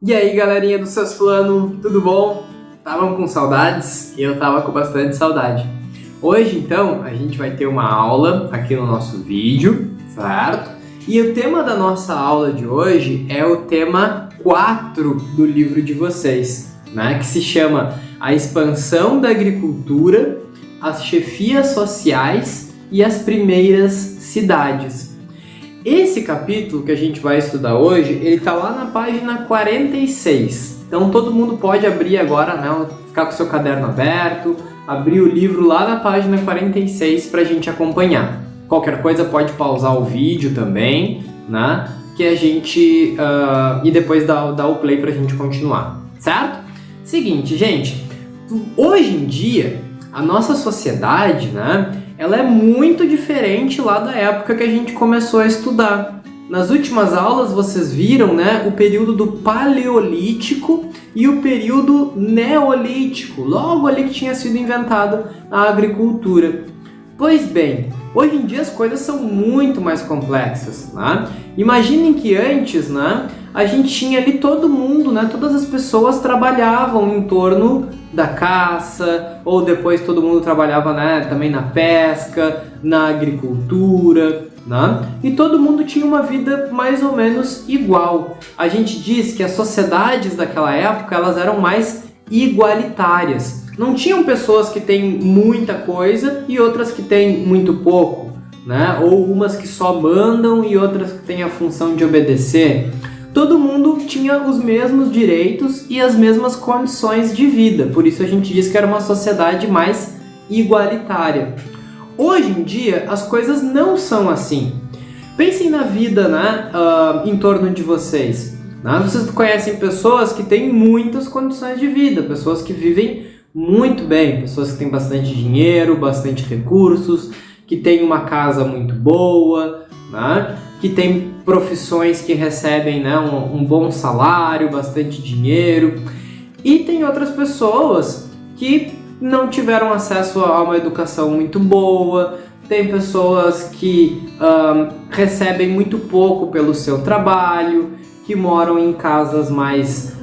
E aí, galerinha do Seus Planos, tudo bom? Estavam com saudades? Eu tava com bastante saudade. Hoje, então, a gente vai ter uma aula aqui no nosso vídeo, certo? E o tema da nossa aula de hoje é o tema 4 do livro de vocês, né? Que se chama A Expansão da Agricultura, as Chefias Sociais e as Primeiras Cidades. Esse capítulo que a gente vai estudar hoje, ele está lá na página 46. Então todo mundo pode abrir agora, né? Ficar com o seu caderno aberto, abrir o livro lá na página 46 para a gente acompanhar. Qualquer coisa pode pausar o vídeo também, né? Que a gente e depois dar o play para a gente continuar, certo? Seguinte, gente, hoje em dia a nossa sociedade, né? Ela é muito diferente lá da época que a gente começou a estudar. Nas últimas aulas vocês viram, né, o período do Paleolítico e o período Neolítico, logo ali que tinha sido inventada a agricultura. Pois bem, hoje em dia as coisas são muito mais complexas, né? Imaginem que antes, né, a gente tinha ali todo mundo, né, todas as pessoas trabalhavam em torno da caça, ou depois todo mundo trabalhava, né, também na pesca, na agricultura, né? E todo mundo tinha uma vida mais ou menos igual. A gente diz que as sociedades daquela época elas eram mais igualitárias. Não tinham pessoas que têm muita coisa e outras que têm muito pouco, né? Ou umas que só mandam e outras que têm a função de obedecer. Todo mundo tinha os mesmos direitos e as mesmas condições de vida. Por isso a gente diz que era uma sociedade mais igualitária. Hoje em dia, as coisas não são assim. Pensem na vida, né, em torno de vocês. Né? Vocês conhecem pessoas que têm muitas condições de vida, pessoas que vivem muito bem, pessoas que têm bastante dinheiro, bastante recursos, que têm uma casa muito boa, né? Que têm profissões que recebem, né, um bom salário, bastante dinheiro. E tem outras pessoas que não tiveram acesso a uma educação muito boa, tem pessoas que recebem muito pouco pelo seu trabalho, que moram em casas mais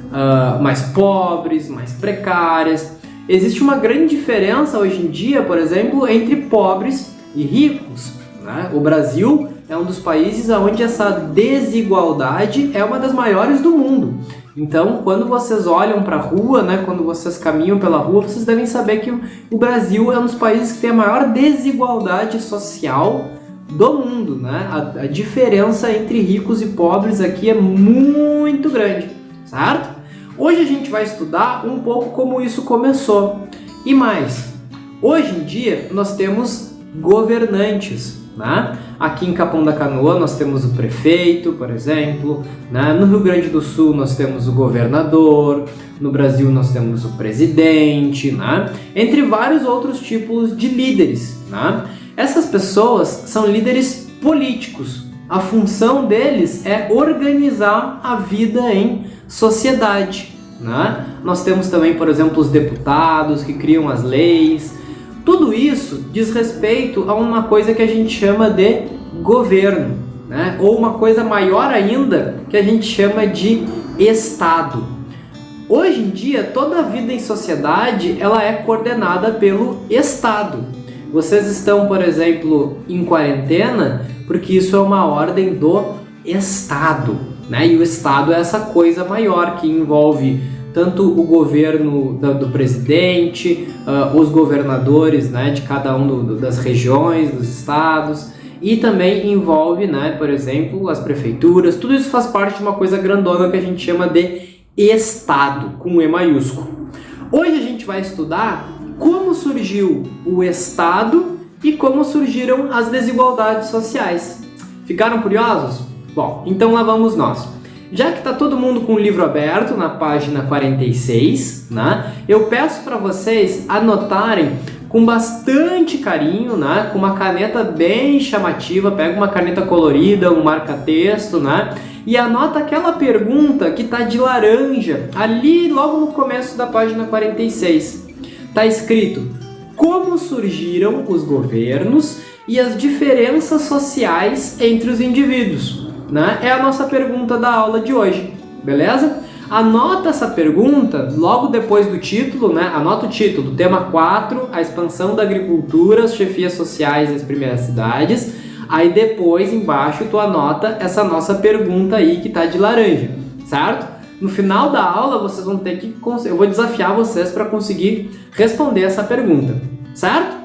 pobres, mais precárias. Existe uma grande diferença hoje em dia, por exemplo, entre pobres e ricos, né? O Brasil é um dos países onde essa desigualdade é uma das maiores do mundo. Então, quando vocês olham para a rua, né, quando vocês caminham pela rua, vocês devem saber que o Brasil é um dos países que tem a maior desigualdade social do mundo, né? A diferença entre ricos e pobres aqui é muito grande, certo? Hoje a gente vai estudar um pouco como isso começou. E mais, hoje em dia nós temos governantes, né? Aqui em Capão da Canoa nós temos o prefeito, por exemplo, né? No Rio Grande do Sul nós temos o governador, no Brasil nós temos o presidente, né? Entre vários outros tipos de líderes, né? Essas pessoas são líderes políticos. A função deles é organizar a vida em sociedade, né? Nós temos também, por exemplo, os deputados que criam as leis. Tudo isso diz respeito a uma coisa que a gente chama de governo, né? Ou uma coisa maior ainda que a gente chama de Estado. Hoje em dia, toda a vida em sociedade ela é coordenada pelo Estado. Vocês estão, por exemplo, em quarentena porque isso é uma ordem do Estado, né? E o Estado é essa coisa maior que envolve tanto o governo do presidente, os governadores, né, de cada das regiões, dos estados, e também envolve, né, por exemplo, as prefeituras. Tudo isso faz parte de uma coisa grandona que a gente chama de Estado, com E maiúsculo. Hoje a gente vai estudar como surgiu o Estado e como surgiram as desigualdades sociais. Ficaram curiosos? Bom, então lá vamos nós. Já que está todo mundo com o livro aberto na página 46, né, eu peço para vocês anotarem com bastante carinho, né, com uma caneta bem chamativa. Pega uma caneta colorida, um marca-texto, né, e anota aquela pergunta que está de laranja, ali logo no começo da página 46. Está escrito: como surgiram os governos e as diferenças sociais entre os indivíduos, né? É a nossa pergunta da aula de hoje, beleza? Anota essa pergunta logo depois do título, né? Anota o título, tema 4, a expansão da agricultura, as chefias sociais das primeiras cidades. Aí depois, embaixo, tu anota essa nossa pergunta aí que tá de laranja, certo? No final da aula, vocês vão ter que... Eu vou desafiar vocês para conseguir responder essa pergunta, certo?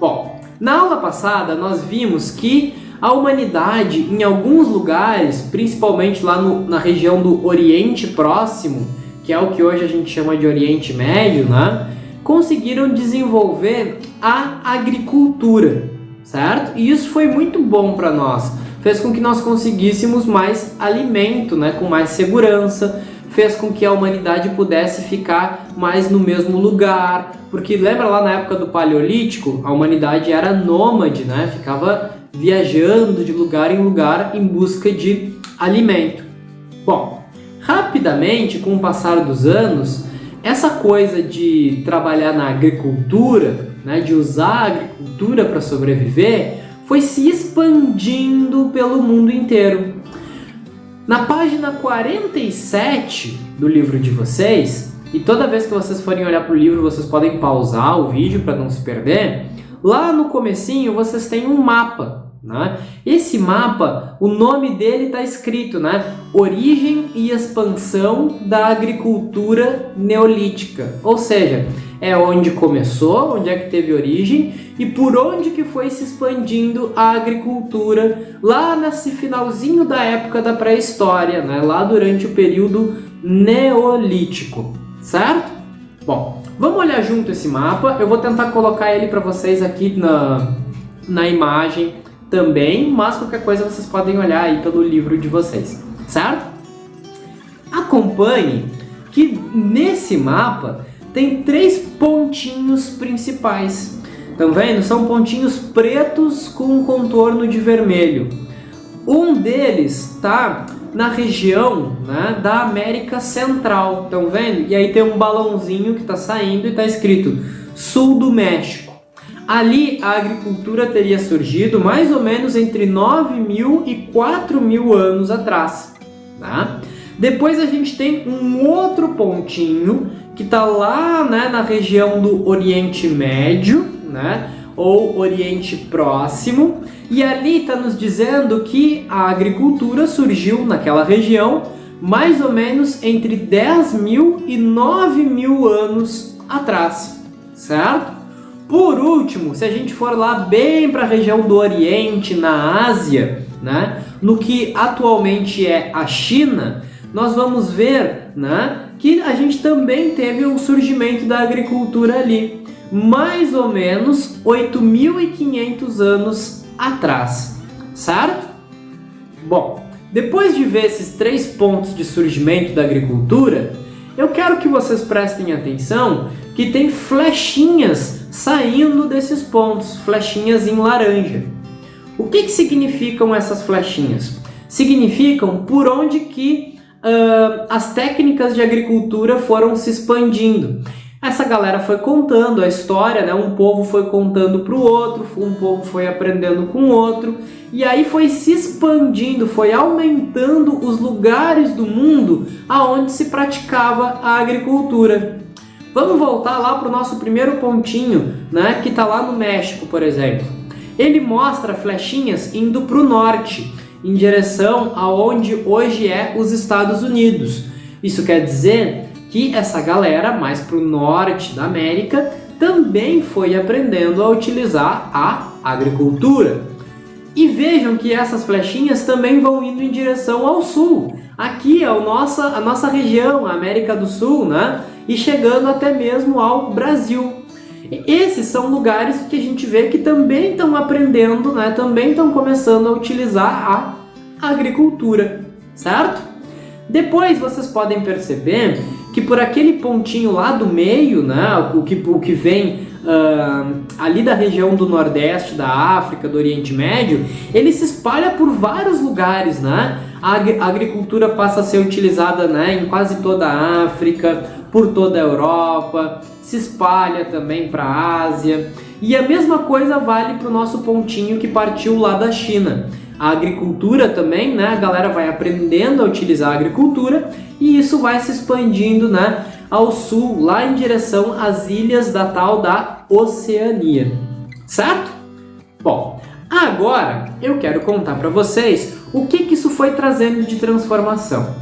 Bom, na aula passada, nós vimos que a humanidade, em alguns lugares, principalmente lá na região do Oriente Próximo, que é o que hoje a gente chama de Oriente Médio, né? Conseguiram desenvolver a agricultura, certo? E isso foi muito bom para nós. Fez com que nós conseguíssemos mais alimento, né? Com mais segurança. Fez com que a humanidade pudesse ficar mais no mesmo lugar. Porque lembra lá na época do Paleolítico, a humanidade era nômade, né? Ficava viajando de lugar em lugar em busca de alimento. Bom, rapidamente, com o passar dos anos, essa coisa de trabalhar na agricultura, né, de usar a agricultura para sobreviver, foi se expandindo pelo mundo inteiro. Na página 47 do livro de vocês, e toda vez que vocês forem olhar para o livro, vocês podem pausar o vídeo para não se perder, lá no comecinho vocês têm um mapa, né? Esse mapa, o nome dele está escrito, né? Origem e expansão da agricultura neolítica. Ou seja, é onde começou, onde é que teve origem e por onde que foi se expandindo a agricultura lá nesse finalzinho da época da pré-história, né? Lá durante o período neolítico, certo? Bom, vamos olhar junto esse mapa. Eu vou tentar colocar ele para vocês aqui na imagem também, mas qualquer coisa vocês podem olhar aí pelo livro de vocês, certo? Acompanhe que nesse mapa tem 3 pontinhos principais. Estão vendo? São pontinhos pretos com um contorno de vermelho. Um deles está na região, né, da América Central. Estão vendo? E aí tem um balãozinho que está saindo e está escrito Sul do México. Ali a agricultura teria surgido mais ou menos entre 9.000 e 4.000 anos atrás. Tá? Depois a gente tem um outro pontinho que está lá, né, na região do Oriente Médio, né, ou Oriente Próximo, e ali está nos dizendo que a agricultura surgiu naquela região mais ou menos entre 10.000 e 9.000 anos atrás, certo? Por último, se a gente for lá bem para a região do Oriente, na Ásia, né, no que atualmente é a China, nós vamos ver, né, que a gente também teve o surgimento da agricultura ali, mais ou menos 8.500 anos atrás, certo? Bom, depois de ver esses 3 pontos de surgimento da agricultura, eu quero que vocês prestem atenção que tem flechinhas saindo desses pontos, flechinhas em laranja. O que significam essas flechinhas? Significam por onde que as técnicas de agricultura foram se expandindo. Essa galera foi contando a história, né? Um povo foi contando para o outro, um povo foi aprendendo com o outro, e aí foi se expandindo, foi aumentando os lugares do mundo aonde se praticava a agricultura. Vamos voltar lá para o nosso primeiro pontinho, né, que está lá no México, por exemplo. Ele mostra flechinhas indo para o norte, em direção aonde hoje é os Estados Unidos. Isso quer dizer que essa galera mais para o norte da América também foi aprendendo a utilizar a agricultura. E vejam que essas flechinhas também vão indo em direção ao sul. Aqui é a nossa região, a América do Sul, né? E chegando até mesmo ao Brasil. Esses são lugares que a gente vê que também estão aprendendo, né? Também estão começando a utilizar a agricultura, certo? Depois vocês podem perceber que por aquele pontinho lá do meio, né? O que vem ali da região do Nordeste, da África, do Oriente Médio, ele se espalha por vários lugares, né? A agricultura passa a ser utilizada, né, em quase toda a África, por toda a Europa, se espalha também para a Ásia. E a mesma coisa vale para o nosso pontinho que partiu lá da China. a agricultura também, né? A galera vai aprendendo a utilizar a agricultura e isso vai se expandindo, né, ao sul, lá em direção às ilhas da tal da Oceania, certo? Bom, agora eu quero contar para vocês o que isso foi trazendo de transformação.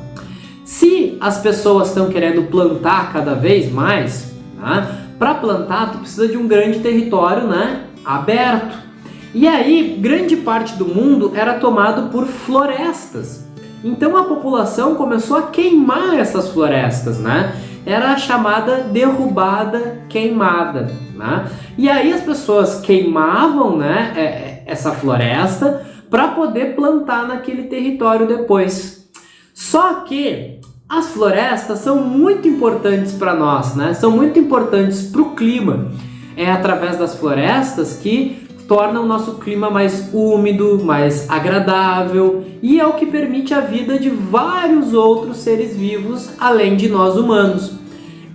Se as pessoas estão querendo plantar cada vez mais, né, para plantar tu precisa de um grande território, né, aberto. E aí, grande parte do mundo era tomado por florestas. Então a população começou a queimar essas florestas, né? Era a chamada derrubada queimada, né? E aí as pessoas queimavam, né, essa floresta para poder plantar naquele território depois. Só que as florestas são muito importantes para nós, né? São muito importantes para o clima. É através das florestas que torna o nosso clima mais úmido, mais agradável e é o que permite a vida de vários outros seres vivos além de nós humanos.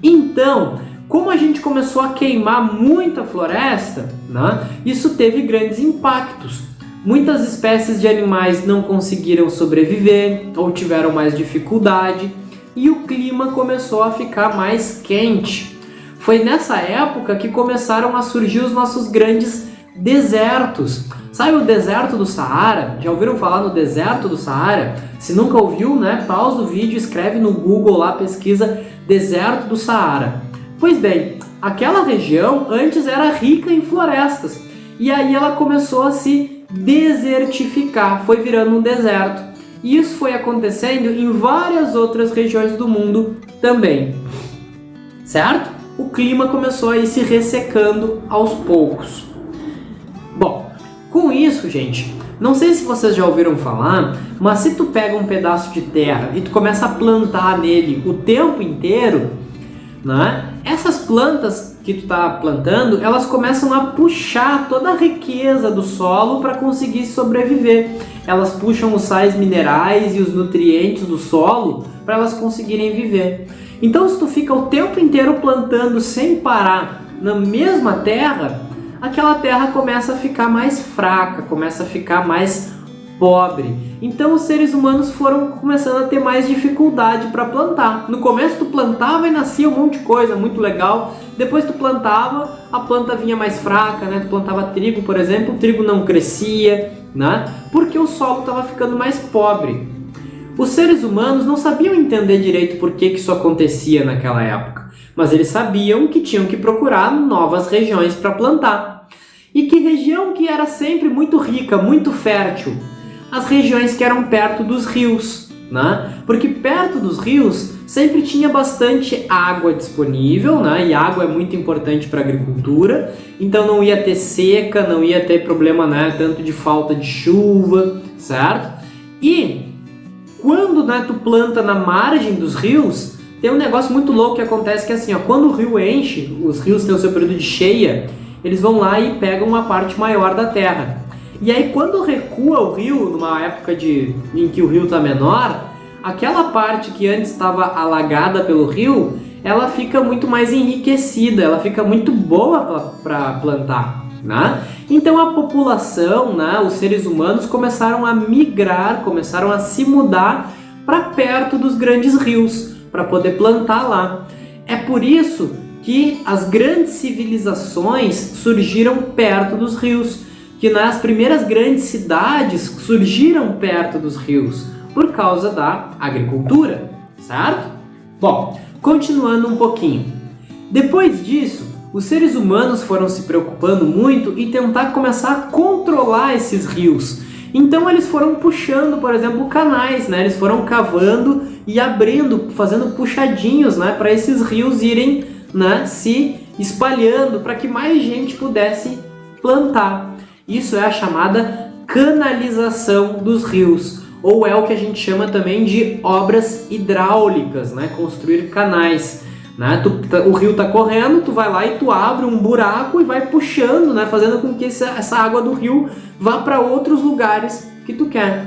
Então, como a gente começou a queimar muita floresta, né, isso teve grandes impactos. Muitas espécies de animais não conseguiram sobreviver ou tiveram mais dificuldade e o clima começou a ficar mais quente. Foi nessa época que começaram a surgir os nossos grandes desertos. Sabe o deserto do Saara? Já ouviram falar no deserto do Saara? Se nunca ouviu, né, pausa o vídeo, escreve no Google lá, pesquisa deserto do Saara. Pois bem, aquela região antes era rica em florestas e aí ela começou a se desertificar, foi virando um deserto. E isso foi acontecendo em várias outras regiões do mundo também, certo? O clima começou a ir se ressecando aos poucos. Bom, com isso, gente, não sei se vocês já ouviram falar, mas se tu pega um pedaço de terra e tu começa a plantar nele o tempo inteiro, né, essas plantas que tu tá plantando, elas começam a puxar toda a riqueza do solo para conseguir sobreviver. Elas puxam os sais minerais e os nutrientes do solo para elas conseguirem viver. Então, se tu fica o tempo inteiro plantando sem parar na mesma terra, aquela terra começa a ficar mais fraca, começa a ficar mais pobre. Então os seres humanos foram começando a ter mais dificuldade para plantar. No começo tu plantava e nascia um monte de coisa muito legal. Depois tu plantava, a planta vinha mais fraca, né? Tu plantava trigo, por exemplo, o trigo não crescia, né? Porque o solo estava ficando mais pobre. Os seres humanos não sabiam entender direito por que isso acontecia naquela época, mas eles sabiam que tinham que procurar novas regiões para plantar. E que região que era sempre muito rica, muito fértil? As regiões que eram perto dos rios, né? Porque perto dos rios sempre tinha bastante água disponível, né? E água é muito importante para a agricultura, então não ia ter seca, não ia ter problema, né, tanto de falta de chuva, certo? E quando, né, tu planta na margem dos rios, tem um negócio muito louco que acontece que é assim, ó, quando o rio enche, os rios têm o seu período de cheia, eles vão lá e pegam uma parte maior da terra. E aí quando recua o rio, numa época em que o rio está menor, aquela parte que antes estava alagada pelo rio, ela fica muito mais enriquecida, ela fica muito boa para plantar, né? Então a população, né, os seres humanos começaram a migrar, começaram a se mudar para perto dos grandes rios, para poder plantar lá. É por isso que as grandes civilizações surgiram perto dos rios, que nas primeiras grandes cidades surgiram perto dos rios, por causa da agricultura, certo? Bom, continuando um pouquinho. Depois disso, os seres humanos foram se preocupando muito em tentar começar a controlar esses rios. Então eles foram puxando, por exemplo, canais, né? Eles foram cavando e abrindo, fazendo puxadinhos, né, para esses rios irem, né, se espalhando para que mais gente pudesse plantar. Isso é a chamada canalização dos rios, ou é o que a gente chama também de obras hidráulicas, né? Construir canais, né? O rio está correndo, tu vai lá e tu abre um buraco e vai puxando, né? Fazendo com que essa água do rio vá para outros lugares que tu quer.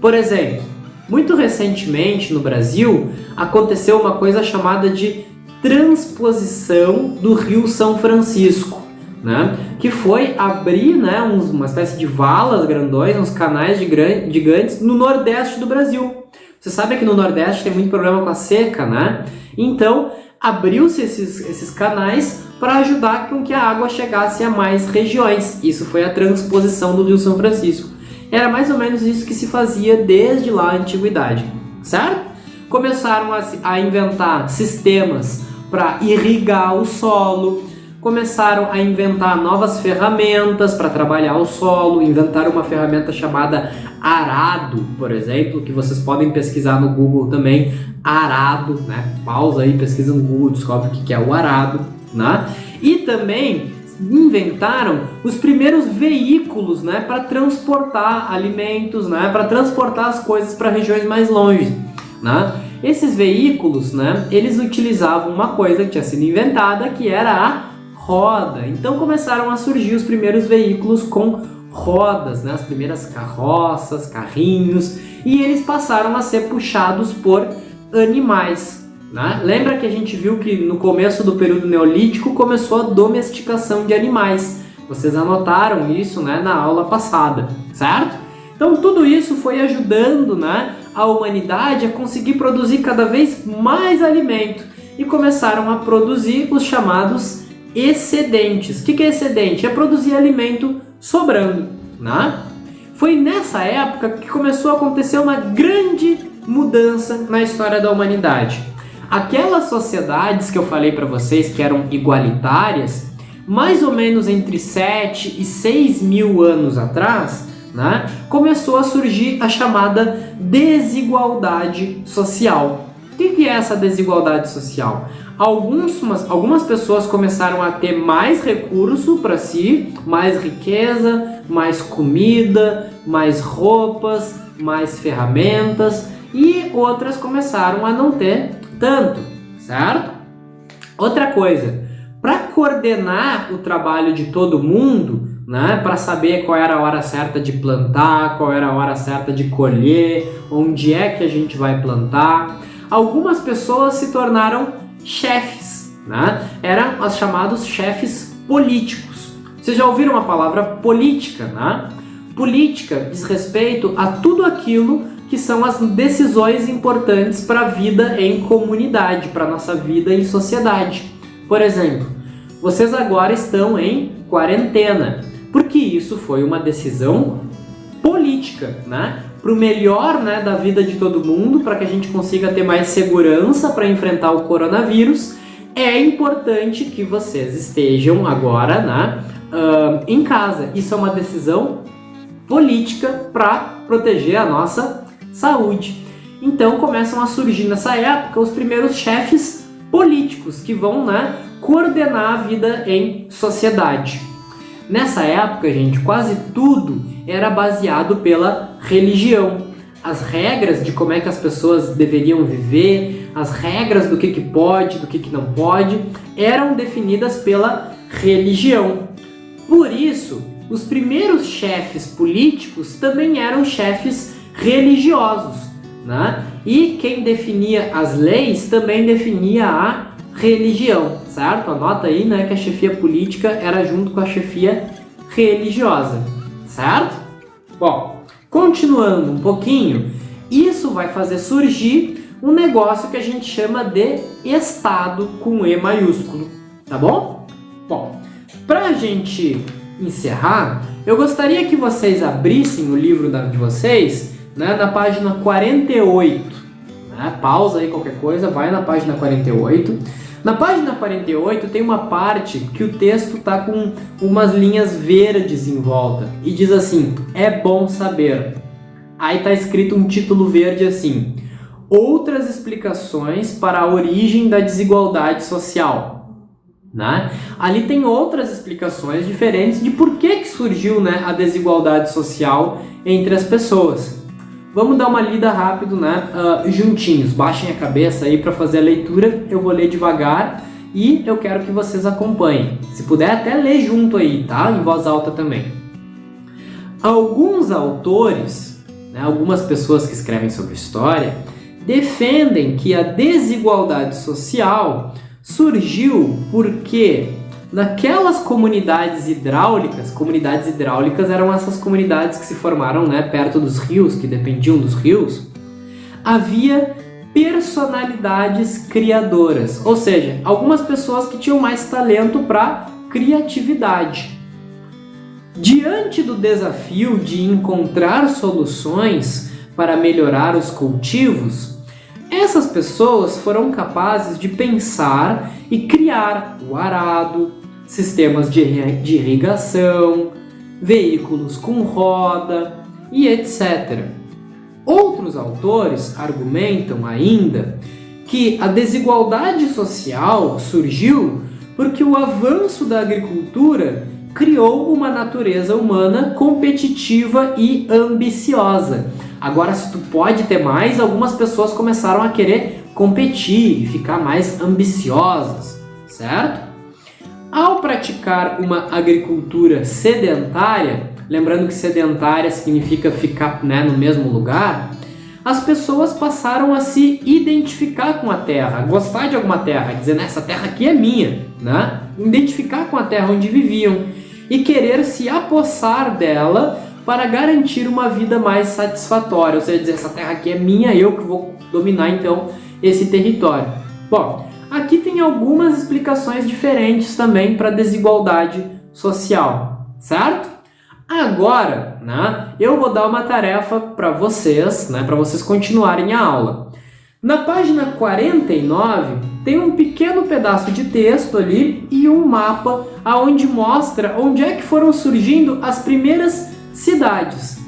Por exemplo, muito recentemente no Brasil aconteceu uma coisa chamada de transposição do Rio São Francisco, né, que foi abrir, né, uma espécie de valas grandões, uns canais gigantes no nordeste do Brasil. Você sabe que no nordeste tem muito problema com a seca, né? Então, abriu-se esses canais para ajudar com que a água chegasse a mais regiões. Isso foi a transposição do Rio São Francisco. Era mais ou menos isso que se fazia desde lá a antiguidade, certo? Começaram a inventar sistemas para irrigar o solo, começaram a inventar novas ferramentas para trabalhar o solo, inventaram uma ferramenta chamada arado, por exemplo, que vocês podem pesquisar no Google também, arado, né? Pausa aí, pesquisa no Google, descobre o que é o arado, né? E também inventaram os primeiros veículos, né, para transportar alimentos, né, para transportar as coisas para regiões mais longe, né? Esses veículos, né, eles utilizavam uma coisa que tinha sido inventada, que era a roda. Então começaram a surgir os primeiros veículos com rodas, né, as primeiras carroças, carrinhos, e eles passaram a ser puxados por animais, né? Lembra que a gente viu que no começo do período neolítico começou a domesticação de animais. Vocês anotaram isso, né, na aula passada, certo? Então tudo isso foi ajudando, né, a humanidade a conseguir produzir cada vez mais alimento e começaram a produzir os chamados excedentes. O que é excedente? É produzir alimento sobrando, né? Foi nessa época que começou a acontecer uma grande mudança na história da humanidade. Aquelas sociedades que eu falei para vocês que eram igualitárias, mais ou menos entre 7 e 6 mil anos atrás, né, começou a surgir a chamada desigualdade social. O que é essa desigualdade social? Algumas pessoas começaram a ter mais recurso para si, mais riqueza, mais comida, mais roupas, mais ferramentas, e outras começaram a não ter tanto, certo? Outra coisa, para coordenar o trabalho de todo mundo, né, para saber qual era a hora certa de plantar, qual era a hora certa de colher, onde é que a gente vai plantar, algumas pessoas se tornaram chefes, né? Eram os chamados chefes políticos. Vocês já ouviram a palavra política, né? Política diz respeito a tudo aquilo que são as decisões importantes para a vida em comunidade, para a nossa vida em sociedade. Por exemplo, vocês agora estão em quarentena, porque isso foi uma decisão política, né? Para o melhor, né, da vida de todo mundo, para que a gente consiga ter mais segurança para enfrentar o coronavírus, é importante que vocês estejam agora, né, em casa. Isso é uma decisão política para proteger a nossa saúde. Então começam a surgir nessa época os primeiros chefes políticos que vão, né, coordenar a vida em sociedade. Nessa época, gente, quase tudo era baseado pela religião. As regras de como é que as pessoas deveriam viver, as regras do que pode, do que não pode, eram definidas pela religião. Por isso, os primeiros chefes políticos também eram chefes religiosos, né? E quem definia as leis também definia a religião, certo? Anota aí, né, que a chefia política era junto com a chefia religiosa, certo? Bom, continuando um pouquinho, isso vai fazer surgir um negócio que a gente chama de Estado com E maiúsculo, tá bom? Bom, pra gente encerrar, eu gostaria que vocês abrissem o livro de vocês, né, na página 48, né? Pausa aí qualquer coisa, vai na página 48. Na página 48 tem uma parte que o texto está com umas linhas verdes em volta e diz assim: é bom saber. Aí está escrito um título verde assim: outras explicações para a origem da desigualdade social. Né? Ali tem outras explicações diferentes de por que surgiu, né, a desigualdade social entre as pessoas. Vamos dar uma lida rápido, né, juntinhos. Baixem a cabeça aí para fazer a leitura. Eu vou ler devagar e eu quero que vocês acompanhem. Se puder, até ler junto aí, tá? Em voz alta também. Alguns autores, né, algumas pessoas que escrevem sobre história, defendem que a desigualdade social surgiu porque naquelas comunidades hidráulicas eram essas comunidades que se formaram, né, perto dos rios, que dependiam dos rios, havia personalidades criadoras, ou seja, algumas pessoas que tinham mais talento para criatividade. Diante do desafio de encontrar soluções para melhorar os cultivos, essas pessoas foram capazes de pensar e criar o arado, sistemas de irrigação, veículos com roda e etc. Outros autores argumentam ainda que a desigualdade social surgiu porque o avanço da agricultura criou uma natureza humana competitiva e ambiciosa. Agora, se tu pode ter mais, algumas pessoas começaram a querer competir e ficar mais ambiciosas, certo? Ao praticar uma agricultura sedentária, lembrando que sedentária significa ficar, né, no mesmo lugar, as pessoas passaram a se identificar com a terra, a gostar de alguma terra, dizer, essa terra aqui é minha, né? Identificar com a terra onde viviam e querer se apossar dela para garantir uma vida mais satisfatória, ou seja, dizer, essa terra aqui é minha, eu que vou dominar então esse território. Bom, aqui tem algumas explicações diferentes também para a desigualdade social, certo? Agora, né, eu vou dar uma tarefa para vocês, né, para vocês continuarem a aula. Na página 49, tem um pequeno pedaço de texto ali e um mapa onde mostra onde é que foram surgindo as primeiras cidades.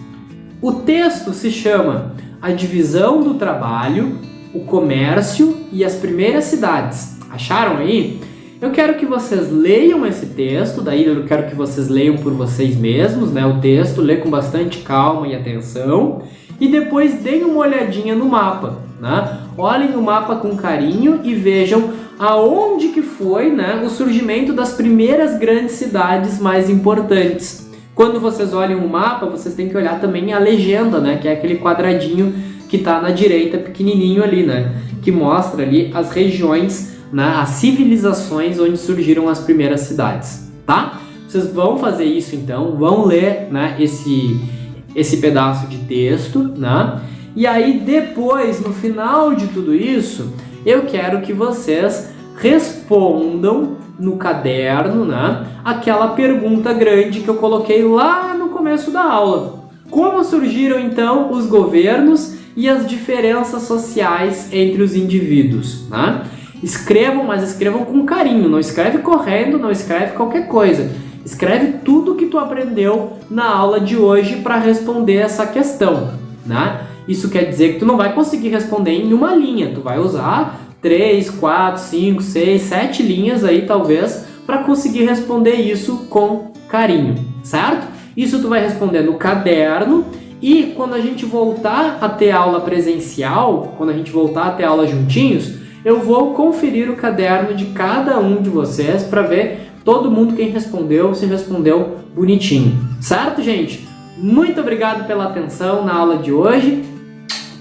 O texto se chama A Divisão do Trabalho, o Comércio e as Primeiras Cidades. Acharam aí? Eu quero que vocês leiam esse texto, daí eu quero que vocês leiam por vocês mesmos, né, o texto, lê com bastante calma e atenção, e depois deem uma olhadinha no mapa, né? Olhem o mapa com carinho e vejam aonde que foi, né, o surgimento das primeiras grandes cidades mais importantes. Quando vocês olham o mapa, vocês têm que olhar também a legenda, né, que é aquele quadradinho que está na direita, pequenininho ali, né, que mostra ali as regiões, né, as civilizações onde surgiram as primeiras cidades, tá? Vocês vão fazer isso então, vão ler, né, esse pedaço de texto, né? E aí depois, no final de tudo isso, eu quero que vocês respondam no caderno, né, aquela pergunta grande que eu coloquei lá no começo da aula. Como surgiram então os governos e as diferenças sociais entre os indivíduos, né? Escrevam, mas escrevam com carinho, não escreve correndo, não escreve qualquer coisa. Escreve tudo que tu aprendeu na aula de hoje para responder essa questão, né? Isso quer dizer que tu não vai conseguir responder em uma linha, tu vai usar 3, 4, 5, 6, 7 linhas aí talvez para conseguir responder isso com carinho, certo? Isso tu vai responder no caderno e quando a gente voltar a ter aula presencial, quando a gente voltar a ter aula juntinhos, eu vou conferir o caderno de cada um de vocês para ver todo mundo quem respondeu, se respondeu bonitinho. Certo, gente? Muito obrigado pela atenção na aula de hoje.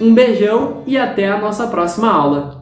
Um beijão e até a nossa próxima aula.